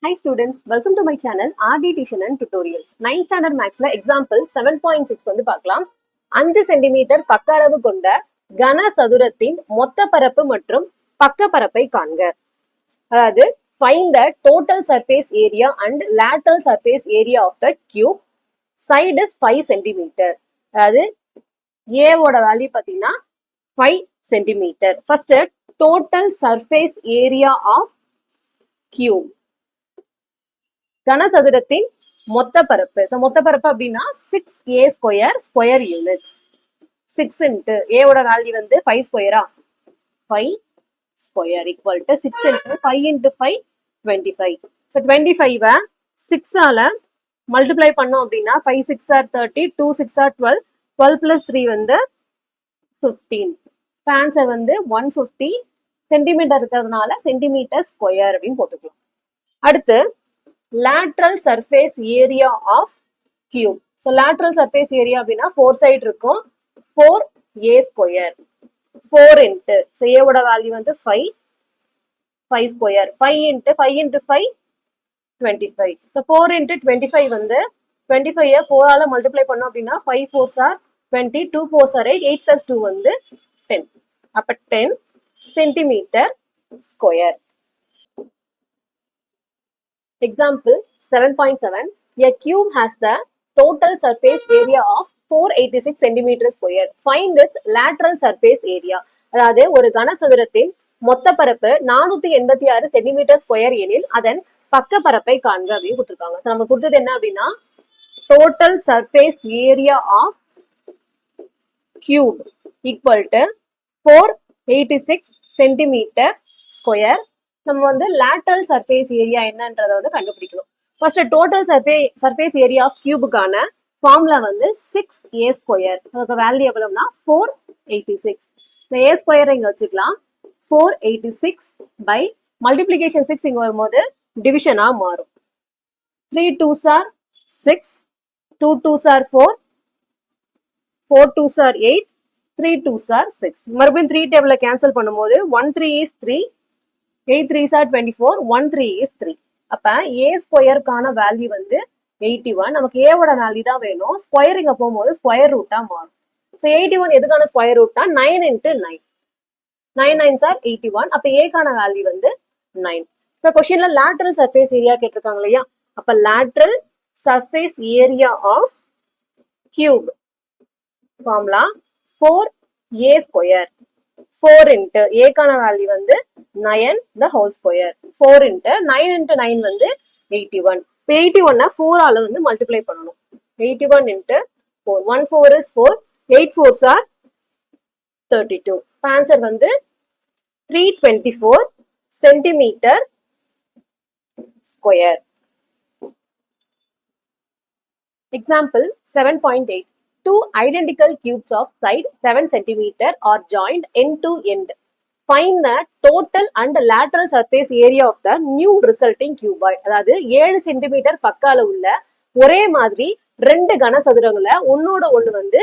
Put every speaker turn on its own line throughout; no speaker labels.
Hi students, welcome to my channel RD Tuition and Tutorials. 9th standard maths example 7.6 வந்து பார்க்கலாம். 5 centimetre பக்க அளவு கொண்ட கன சதுரத்தின் மொத்த பரப்பு மற்றும் பக்க பரப்பை காண்க. அதாவது find the total surface area and lateral surface area of the cube. Side is 5 centimeter. அதாவது A ஓட வேல்யூ பார்த்தீங்கன்னா 5 centimeter. First total surface area of cube. கனசதுரத்தின் மொத்த பரப்பு. மொத்த பரப்பு அப்படின்னா 6a ஸ்கொயர் யூனிட்ஸ். 6 இன்ட்டு ஏவோட வேல்யூ வந்து 5 ஸ்கொயரா 5 square equal to 6 into 5 into 5 25. So 25 6ஆல மல்டிப்ளை பண்ணோம் அப்படின்னா 5 6 ஆர் 30, 2 6 ஆர் 12, 12 பிளஸ் 3 வந்து 15. இப்போ ஆன்சர் வந்து 150 சென்டிமீட்டர் இருக்கிறதுனால சென்டிமீட்டர் ஸ்கொயர் அப்படின்னு போட்டுக்கலாம். அடுத்து lateral surface area of cube. So lateral surface area அப்படின்னா 4 சைடு இருக்கும். 4a ஸ்கொயர் 4 இன்ட்டு ஸோ ஏவோட வேல்யூ வந்து 5 ஸ்கொயர் 5 இன்ட்டு 5 25. ஸோ 4 இன்ட்டு 25 வந்து 25 4ஆல மல்டிப்ளை பண்ணோம் அப்படின்னா 5 4s are 20, 2 4s are 8, 8 plus 2 வந்து 10. அப்போ 10 centimetre square. Example 7.7. A cube has the total surface area of 486 cm square. Find its lateral surface area. அதாவது ஒரு கனசதுரத்தின் மொத்த பரப்பு 486 சென்டிமீட்டர் ஸ்கொயர் எனில் அதன் பக்க பரப்பை காண்க அப்படின்னு கொடுத்துருக்காங்க. நம்ம கொடுத்தது என்ன அப்படின்னா total surface area of cube equal to 486 centimetre square. நம்ம வந்து லேட்ரல் சர்ஃபேஸ் ஏரியா என்னன்றதை வந்து கண்டுபிடிக்கணும். First total surface area of கியூபுக்கான ஃபார்முலா வந்து 6a ஸ்கொயர். அதுக்கு வேல்யூ எவ்வளவுனா 486. இந்த a ஸ்கொயர் இங்க வச்சுக்கலாம். 486 பை மல்டிப்ளிகேஷன் 6 இங்க வரும்போது டிவிஷனா மாறும். 3 2s are 6, 2 2s are 4, 4 2s are 8, 3 2s are 6. மறுபடியும் 3 டேபிள கேன்சல் பண்ணும்போது 1 3 is 3, 8 3s are 24, 1 3 is 3. அப்ப a ஸ்கொயருக்கான வேல்யூ வந்து 81. நமக்கு a ஓட வேல்யூ தான் வேணும். ஸ்கொயர் இங்க போகும்போது ஸ்கொயர் ரூட்டா மாறும். ஸோ 81 எதுக்கான ஸ்கொயர் ரூட்னா 9 இன்ட்டு 9. 9 9s are 81. அப்ப ஏக்கான வேல்யூ வந்து 9. இப்போ கொஸ்டின்ல லேட்ரல் சர்ஃபேஸ் ஏரியா கேட்டிருக்காங்க இல்லையா? அப்ப lateral surface area of cube formula 4a square. 4 into ஏக்கான வேல்யூ வந்து 9 the whole square. 4 into 9 into 9 வந்து 81. இப்போ 81 4ஆல வந்து மல்டிப்ளை பண்ணணும். 81 இன்ட்டு 4. 1 4 is 4, 8 4s are 32. இப்போ ஆன்சர் வந்து 324 centimetre square. Example 7.8. Two identical cubes of side 7 cm are joined end to end. Find the total and lateral surface area of the new resulting cuboid. அதாவது 7 centimetre பக்கால உள்ள ஒரே மாதிரி ரெண்டு கனசதுரங்களை ஒன்னோட ஒண்ணு வந்து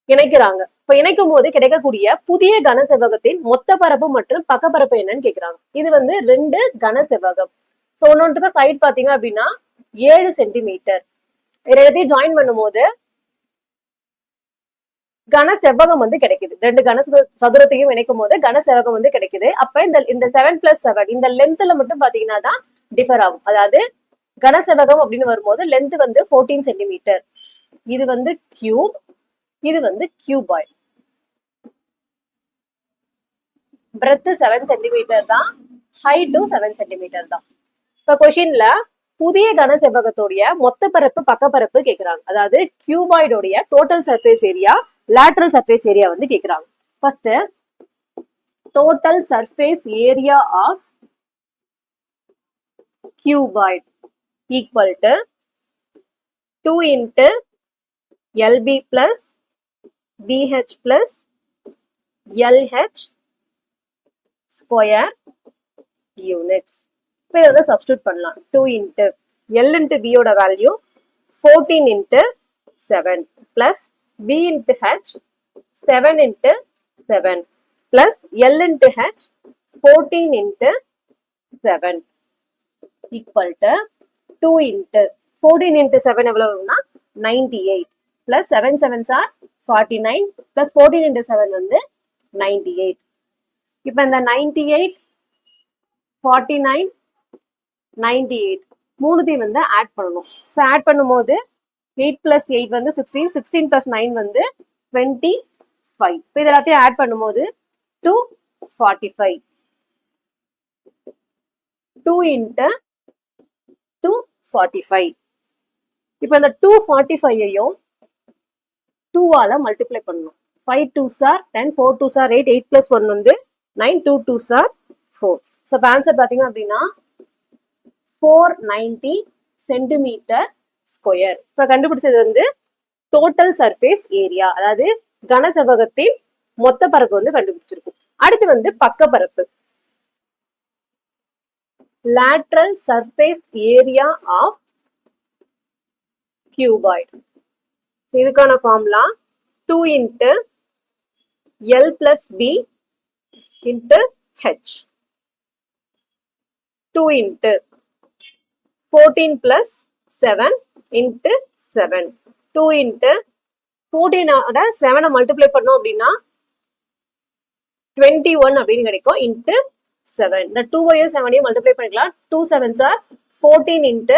இணைக்கிறாங்க. இப்ப இணைக்கும் போது கிடைக்கக்கூடிய புதிய கனசெவ்வகத்தின் மொத்த பரப்பு மற்றும் பக்கப்பரப்பு என்னன்னு கேக்குறாங்க. இது வந்து ரெண்டு கனசெவ்வகம். ஸோ ஒன்னொன்றுக்கு சைட் பாத்தீங்க அப்படின்னா 7 சென்டிமீட்டர். ரெண்டையும் ஜாயின் பண்ணும் போது கன செவ்வகம் வந்து கிடைக்குது. ரெண்டு சதுரத்தையும் இணைக்கும் போது கன செவ்வகம் வந்து கிடைக்குது. அப்ப இந்த 7 + 7 இந்த லென்த்ல மட்டும் பாத்தீங்கன்னா தான் டிஃபர் ஆகும். அதாவது கன செவ்வகம் அப்படின்னு வரும்போது லென்த் வந்து 14 சென்டிமீட்டர். இது வந்து கியூப், இது வந்து கியூபாய்ட். பிரெத் 7 சென்டிமீட்டர் தான், ஹைட்டும் 7 சென்டிமீட்டர் தான். இப்ப கொஸ்டின்ல புதிய கன செவ்வகத்தோடைய மொத்த பரப்பு பக்கப்பரப்பு கேட்கிறாங்க. அதாவது கியூபாய்டோடைய total surface area lateral surface area வந்து கேக்குறாங்க. First total surface area of cuboid equal to 2 into LB plus BH plus LH square units. இப்போ இதை சப்ஸ்டிட்யூட் பண்ணலாம். 2 into L into B ஓட value 14 into 7 plus B into H 7 into 7 plus L into H 14 into 7. equal to 2 into 14 into 7 எவ்வளவு வரும்னா 98 plus 7 sevens are 49 plus 14 into 7 வந்து 98. இப்போ இந்த 98 49 98 மூணுத்தையும் வந்து ஆட் பண்ணணும். ஸோ ஆட் பண்ணும்போது 8 plus 8 வந்து 16 16 plus 9 வந்து 25. இப்போ இது எல்லாத்தையும் ஆட் பண்ணும்போது 245 2 into 245. இப்போ இந்த 245ஐயும் 2ஆல மல்டிப்ளை பண்ணணும். 5 2s are 10 4 2s are 8 8 plus 1 வந்து 9 2 2s are 4. ஸோ இப்போ ஆன்சர் பார்த்தீங்க அப்படின்னா 490 சென்டிமீட்டர் ஸ்கொயர். இப்போ கண்டுபிடிச்சது வந்து டோட்டல் சர்ஃபேஸ் ஏரியா, அதாவது கனசெவ்வகத்தின் மொத்த பரப்பு வந்து கண்டுபிடிச்சிருக்கும். அடுத்து வந்து பக்க பரப்பு, lateral surface area of cuboid. இதுக்கான formula 2 into L plus B into H. 2 into 14 plus 7 into 7. 2 into 14 7 multiply பண்ணோம் அப்படின்னா 21 அப்படின்னு கிடைக்கும் into 7. இந்த 2ஐயும் 7ஐயும் மல்டிப்ளை பண்ணிக்கலாம். 2 sevens are 14 into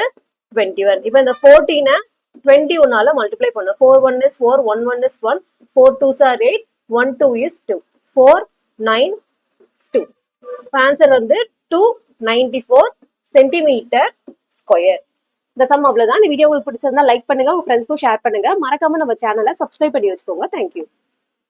21. இப்போ இந்த 14 21ஆல மல்டிப்ளை பண்ணும். 4 1 is 4 1 1 is 1 4 2s are 8 1 2 is 2 4 9 2. Answer வந்து 294 சென்டிமீட்டர் ஸ்கொயர். இந்த சம் அவ்வளவுதான். இந்த வீடியோ உங்களுக்கு பிடிச்சிருந்தா லைக் பண்ணுங்க, உங்க ஃப்ரெண்ட்ஸ்க்கும் ஷேர் பண்ணுங்க. மறக்காம நம்ம சேனலை சப்ஸ்கிரைப் பண்ணி வச்சுக்கோங்க. தேங்க்யூ.